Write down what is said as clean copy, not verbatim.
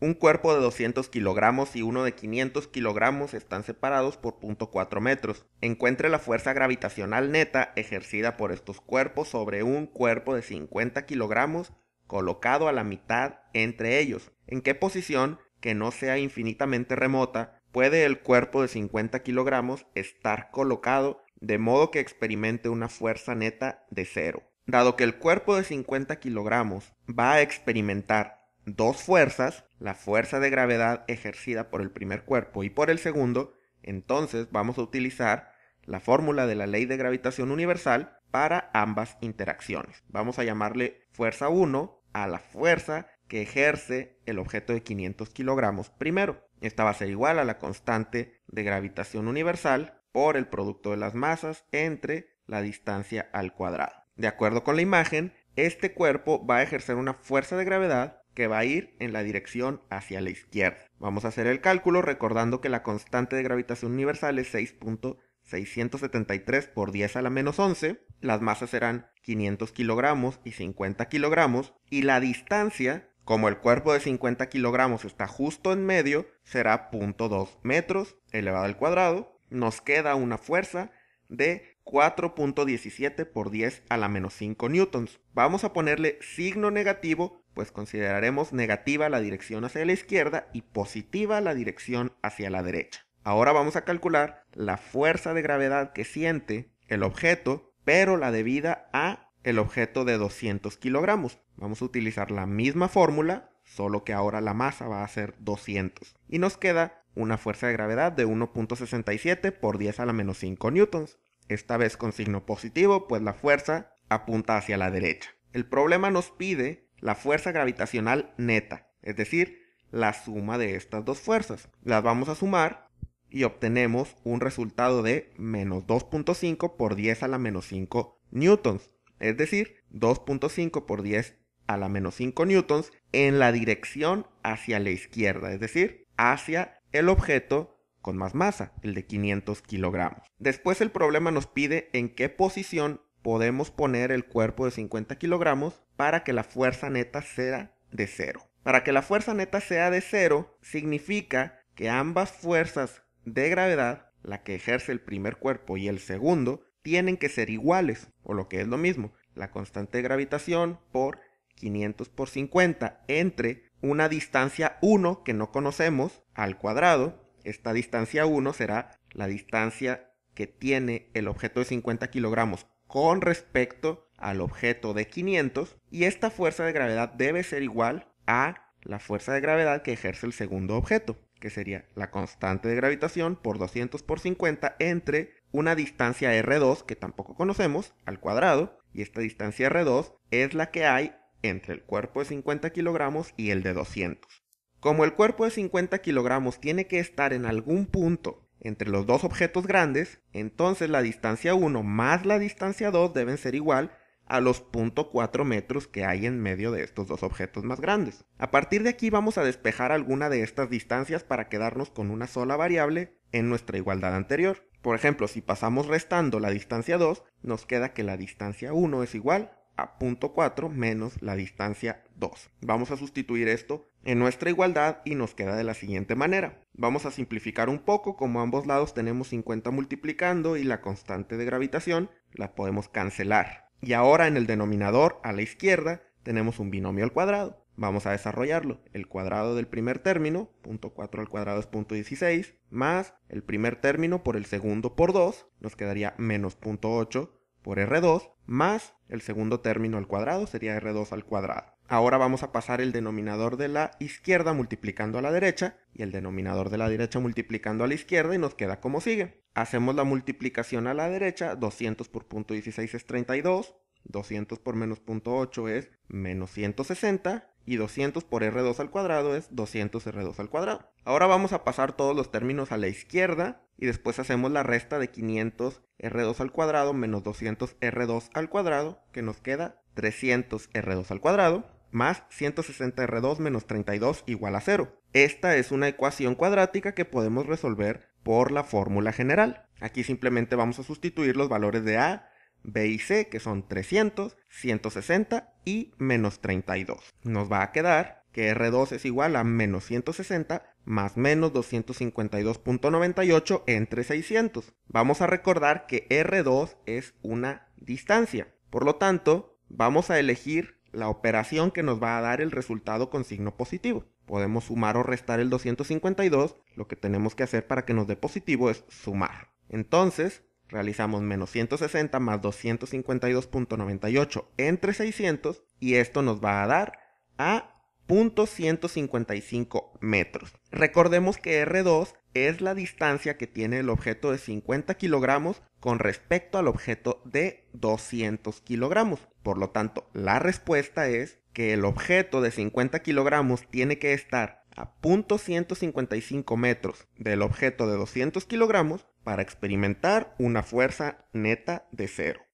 Un cuerpo de 200 kilogramos y uno de 500 kilogramos están separados por 0.4 metros. Encuentre la fuerza gravitacional neta ejercida por estos cuerpos sobre un cuerpo de 50 kilogramos colocado a la mitad entre ellos. ¿En qué posición, que no sea infinitamente remota, puede el cuerpo de 50 kilogramos estar colocado de modo que experimente una fuerza neta de cero? Dado que el cuerpo de 50 kilogramos va a experimentar dos fuerzas, la fuerza de gravedad ejercida por el primer cuerpo y por el segundo, entonces vamos a utilizar la fórmula de la ley de gravitación universal para ambas interacciones. Vamos a llamarle fuerza 1 a la fuerza que ejerce el objeto de 500 kilogramos primero. Esta va a ser igual a la constante de gravitación universal por el producto de las masas entre la distancia al cuadrado. De acuerdo con la imagen, este cuerpo va a ejercer una fuerza de gravedad que va a ir en la dirección hacia la izquierda. Vamos a hacer el cálculo recordando que la constante de gravitación universal es 6.673 por 10 a la menos 11. Las masas serán 500 kilogramos y 50 kilogramos. Y la distancia, como el cuerpo de 50 kilogramos está justo en medio, será 0.2 metros elevado al cuadrado. Nos queda una fuerza de 4.17 por 10 a la menos 5 newtons. Vamos a ponerle signo negativo, pues consideraremos negativa la dirección hacia la izquierda y positiva la dirección hacia la derecha. Ahora vamos a calcular la fuerza de gravedad que siente el objeto, pero la debida a el objeto de 200 kilogramos. Vamos a utilizar la misma fórmula, solo que ahora la masa va a ser 200. Y nos queda una fuerza de gravedad de 1.67 por 10 a la menos 5 newtons. Esta vez con signo positivo, pues la fuerza apunta hacia la derecha. El problema nos pide la fuerza gravitacional neta, es decir, la suma de estas dos fuerzas. Las vamos a sumar y obtenemos un resultado de menos 2.5 por 10 a la menos 5 newtons, es decir, 2.5 por 10 a la menos 5 newtons en la dirección hacia la izquierda, es decir, hacia el objeto con más masa, el de 500 kilogramos. Después el problema nos pide en qué posición podemos poner el cuerpo de 50 kilogramos para que la fuerza neta sea de cero. Para que la fuerza neta sea de cero, significa que ambas fuerzas de gravedad, la que ejerce el primer cuerpo y el segundo, tienen que ser iguales, o lo que es lo mismo, la constante de gravitación por 500 por 50 entre una distancia 1 que no conocemos al cuadrado. Esta distancia 1 será la distancia que tiene el objeto de 50 kilogramos con respecto al objeto de 500, y esta fuerza de gravedad debe ser igual a la fuerza de gravedad que ejerce el segundo objeto, que sería la constante de gravitación por 200 por 50 entre una distancia R2 que tampoco conocemos al cuadrado, y esta distancia R2 es la que hay entre el cuerpo de 50 kilogramos y el de 200. Como el cuerpo de 50 kilogramos tiene que estar en algún punto entre los dos objetos grandes, entonces la distancia 1 más la distancia 2 deben ser igual a los 0.4 metros que hay en medio de estos dos objetos más grandes. A partir de aquí vamos a despejar alguna de estas distancias para quedarnos con una sola variable en nuestra igualdad anterior. Por ejemplo, si pasamos restando la distancia 2, nos queda que la distancia 1 es igual a 0.4 menos la distancia 2. Vamos a sustituir esto en nuestra igualdad y nos queda de la siguiente manera. Vamos a simplificar un poco, como a ambos lados tenemos 50 multiplicando y la constante de gravitación la podemos cancelar. Y ahora en el denominador a la izquierda tenemos un binomio al cuadrado. Vamos a desarrollarlo. El cuadrado del primer término, 0.4 al cuadrado es 0.16, más el primer término por el segundo por 2, nos quedaría menos 0.8 por R2, más el segundo término al cuadrado sería R2 al cuadrado. Ahora vamos a pasar el denominador de la izquierda multiplicando a la derecha y el denominador de la derecha multiplicando a la izquierda y nos queda como sigue. Hacemos la multiplicación a la derecha, 200 por 0.16 es 32, 200 por menos 0.8 es menos 160 y 200 por R2 al cuadrado es 200 R2 al cuadrado. Ahora vamos a pasar todos los términos a la izquierda y después hacemos la resta de 500 R2 al cuadrado menos 200 R2 al cuadrado, que nos queda 300 R2 al cuadrado, más 160 R2 menos 32 igual a 0. Esta es una ecuación cuadrática que podemos resolver por la fórmula general. Aquí simplemente vamos a sustituir los valores de A, B y C, que son 300, 160 y menos 32. Nos va a quedar que R2 es igual a menos 160 más menos 252.98 entre 600. Vamos a recordar que R2 es una distancia. Por lo tanto, vamos a elegir la operación que nos va a dar el resultado con signo positivo. Podemos sumar o restar el 252. Lo que tenemos que hacer para que nos dé positivo es sumar. Entonces, realizamos menos 160 más 252.98 entre 600 y esto nos va a dar a 0.155 metros. Recordemos que R2 es la distancia que tiene el objeto de 50 kilogramos con respecto al objeto de 200 kilogramos. Por lo tanto, la respuesta es que el objeto de 50 kilogramos tiene que estar a 0.155 metros del objeto de 200 kilogramos para experimentar una fuerza neta de cero.